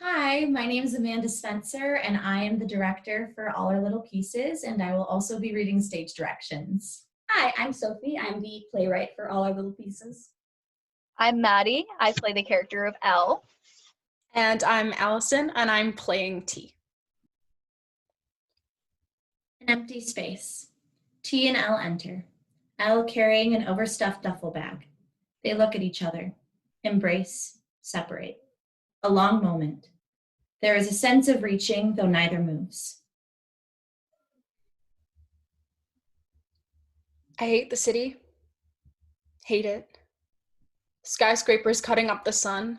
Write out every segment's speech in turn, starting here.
Hi, my name is Amanda Spencer, and I am the director for All Our Little Pieces, and I will also be reading stage directions. Hi, I'm Sophie. I'm the playwright for All Our Little Pieces. I'm Maddie. I play the character of Elle. And I'm Allison, and I'm playing T. An empty space. T and Elle enter. Elle carrying an overstuffed duffel bag. They look at each other, embrace, separate. A long moment. There is a sense of reaching, though neither moves. I hate the city. Hate it. Skyscrapers cutting up the sun.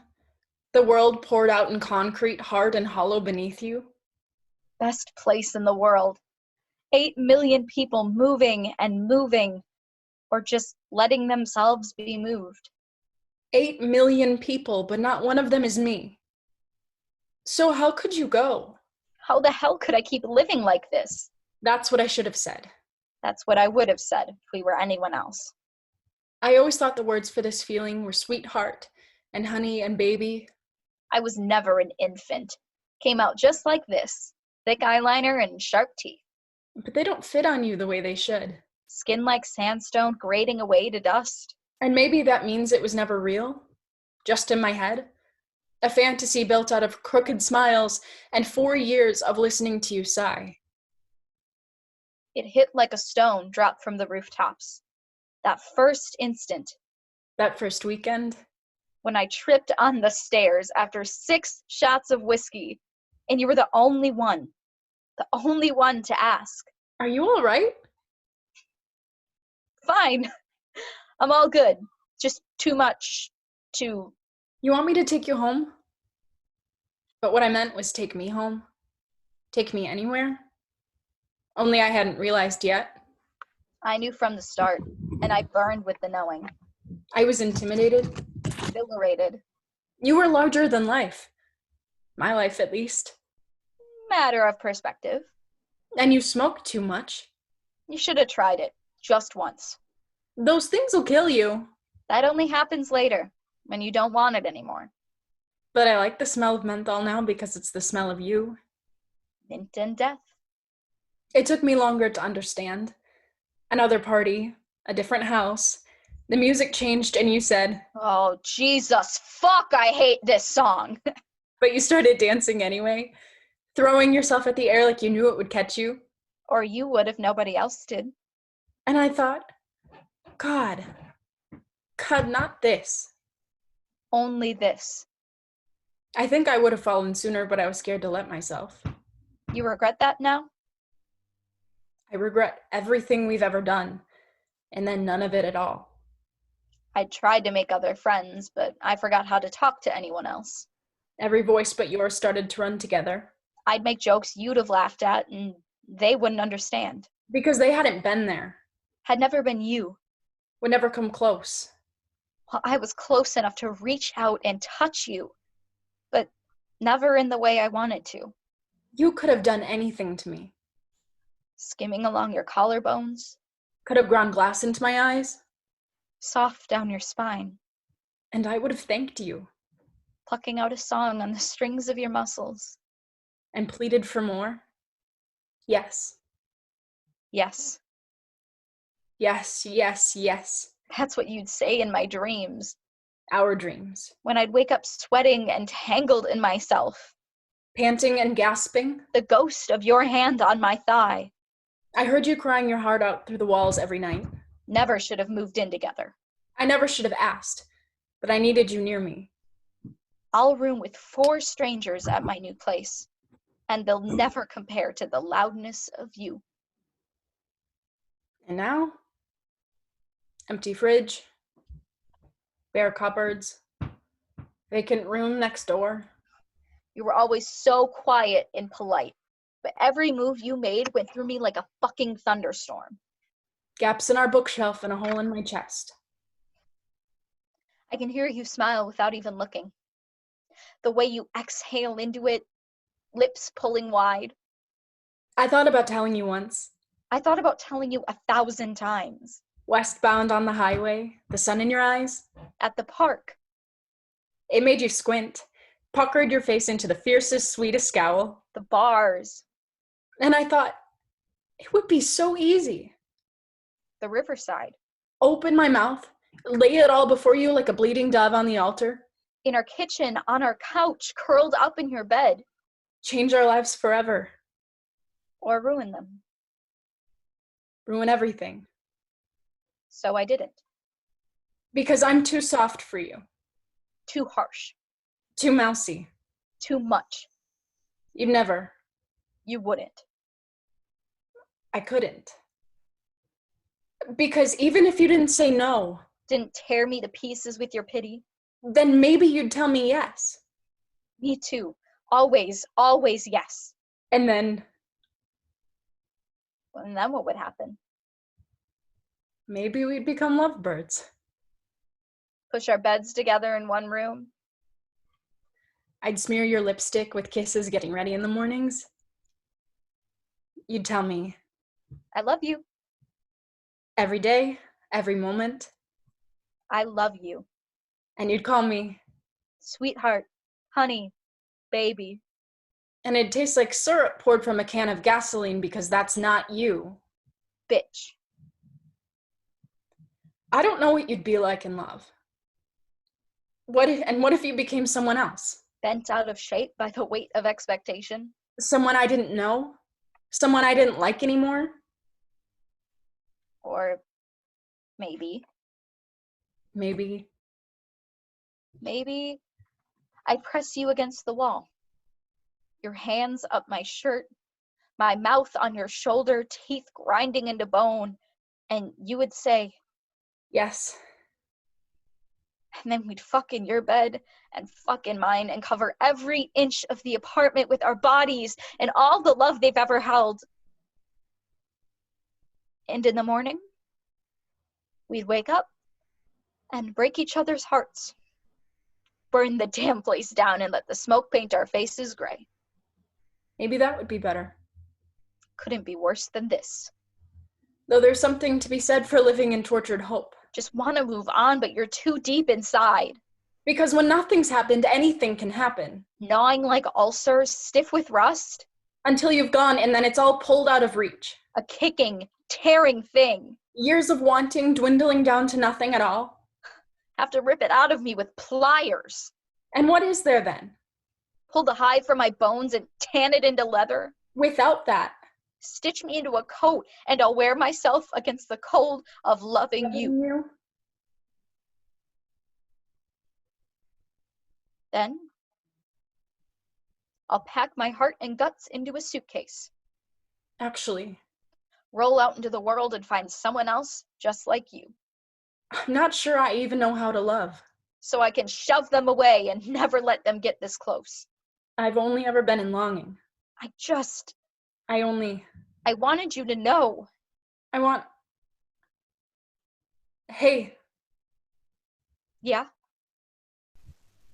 The world poured out in concrete, hard and hollow beneath you. Best place in the world. 8 million people moving and moving, or just letting themselves be moved. 8 million people, but not one of them is me. So how could you go? How the hell could I keep living like this? That's what I should have said. That's what I would have said if we were anyone else. I always thought the words for this feeling were sweetheart and honey and baby. I was never an infant. Came out just like this. Thick eyeliner and sharp teeth. But they don't fit on you the way they should. Skin like sandstone grating away to dust. And maybe that means it was never real. Just in my head. A fantasy built out of crooked smiles and 4 years of listening to you sigh. It hit like a stone dropped from the rooftops. That first instant. That first weekend. When I tripped on the stairs after 6 shots of whiskey, and you were the only one to ask. Are you all right? Fine. I'm all good. Just too much to... You want me to take you home? But what I meant was take me home. Take me anywhere. Only I hadn't realized yet. I knew from the start, and I burned with the knowing. I was intimidated. Exhilarated. You were larger than life. My life, at least. Matter of perspective. And you smoked too much. You should have tried it. Just once. Those things will kill you. That only happens later, when you don't want it anymore. But I like the smell of menthol now because it's the smell of you. Mint and death. It took me longer to understand. Another party, a different house. The music changed and you said, Oh, Jesus, fuck, I hate this song. But you started dancing anyway, throwing yourself at the air like you knew it would catch you. Or you would if nobody else did. And I thought, God, not this. Only this. I think I would have fallen sooner, but I was scared to let myself. You regret that now? I regret everything we've ever done, and then none of it at all. I tried to make other friends, but I forgot how to talk to anyone else. Every voice but yours started to run together. I'd make jokes you'd have laughed at, and they wouldn't understand. Because they hadn't been there. Had never been you. Would never come close. Well, I was close enough to reach out and touch you, but never in the way I wanted to. You could have done anything to me. Skimming along your collarbones. Could have ground glass into my eyes. Soft down your spine. And I would have thanked you. Plucking out a song on the strings of your muscles. And pleaded for more. Yes. Yes. Yes, yes, yes. That's what you'd say in my dreams. Our dreams. When I'd wake up sweating and tangled in myself. Panting and gasping. The ghost of your hand on my thigh. I heard you crying your heart out through the walls every night. Never should have moved in together. I never should have asked, but I needed you near me. I'll room with 4 strangers at my new place, and they'll never compare to the loudness of you. And now? Empty fridge. Bare cupboards. Vacant room next door. You were always so quiet and polite, but every move you made went through me like a fucking thunderstorm. Gaps in our bookshelf and a hole in my chest. I can hear you smile without even looking. The way you exhale into it, lips pulling wide. I thought about telling you once. I thought about telling you 1,000 times. Westbound on the highway, the sun in your eyes. At the park. It made you squint, puckered your face into the fiercest, sweetest scowl. The bars. And I thought, it would be so easy. The riverside. Open my mouth, lay it all before you like a bleeding dove on the altar. In our kitchen, on our couch, curled up in your bed. Change our lives forever. Or ruin them. Ruin everything. So I didn't. Because I'm too soft for you. Too harsh. Too mousy. Too much. You'd never. You wouldn't. I couldn't. Because even if you didn't say no, Didn't tear me to pieces with your pity. then maybe you'd tell me yes. Me too. Always, always yes. And then And then what would happen? maybe we'd become lovebirds. Push our beds together in one room. I'd smear your lipstick with kisses getting ready in the mornings. You'd tell me I love you. every day, every moment, I love you. and you'd call me, Sweetheart, honey, baby. and it'd taste like syrup poured from a can of gasoline because that's not you. Bitch. I don't know what you'd be like in love. What if you became someone else? Bent out of shape by the weight of expectation. Someone I didn't know? Someone I didn't like anymore? Or maybe Maybe. I'd press you against the wall. Your hands up my shirt, my mouth on your shoulder, teeth grinding into bone, and you would say, Yes. and then we'd fuck in your bed and fuck in mine and cover every inch of the apartment with our bodies and all the love they've ever held. And in the morning, we'd wake up and break each other's hearts. Burn the damn place down and let the smoke paint our faces gray. Maybe that would be better. Couldn't be worse than this. Though there's something to be said for living in tortured hope. Just want to move on, but you're too deep inside. Because when nothing's happened, anything can happen. Gnawing like ulcers, stiff with rust. Until you've gone and then it's all pulled out of reach. A kicking, tearing thing. Years of wanting dwindling down to nothing at all. Have to rip it out of me with pliers. And what is there then? Pull the hide from my bones and tan it into leather. Without that. Stitch me into a coat and I'll wear myself against the cold of loving you. Then I'll pack my heart and guts into a suitcase. Actually, Roll out into the world and find someone else just like you. I'm not sure I even know how to love. So I can shove them away and never let them get this close. I've only ever been in longing. I wanted you to know. Hey. Yeah?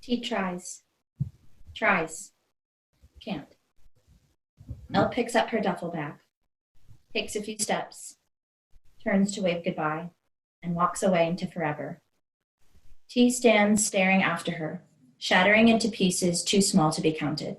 T tries. Can't. Elle picks up her duffel bag, takes a few steps, turns to wave goodbye, and walks away into forever. T stands staring after her, shattering into pieces too small to be counted.